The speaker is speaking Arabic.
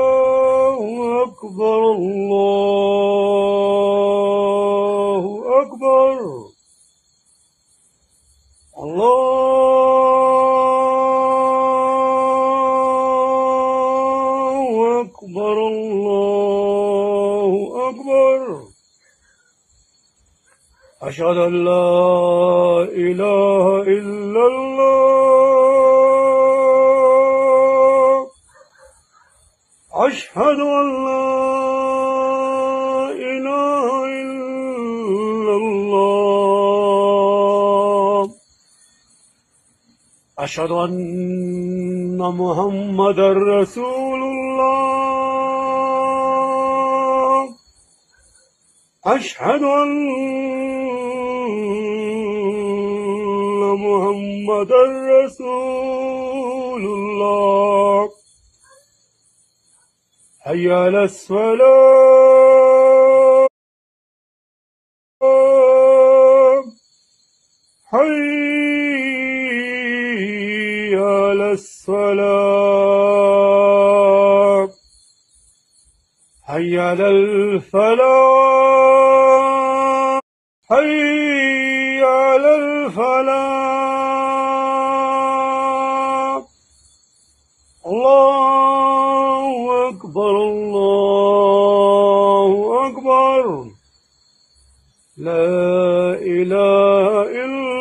الله أكبر الله أكبر الله أكبر الله أكبر أشهد أن لا إله إلا الله أشهد أن لا إله إلا الله أشهد أن محمدا رسول الله أشهد أن محمدا رسول الله حي على الصلاة حي على الصلاة حي على الفلاح حي على الفلاح الله أكبر الله أكبر لا إله إلا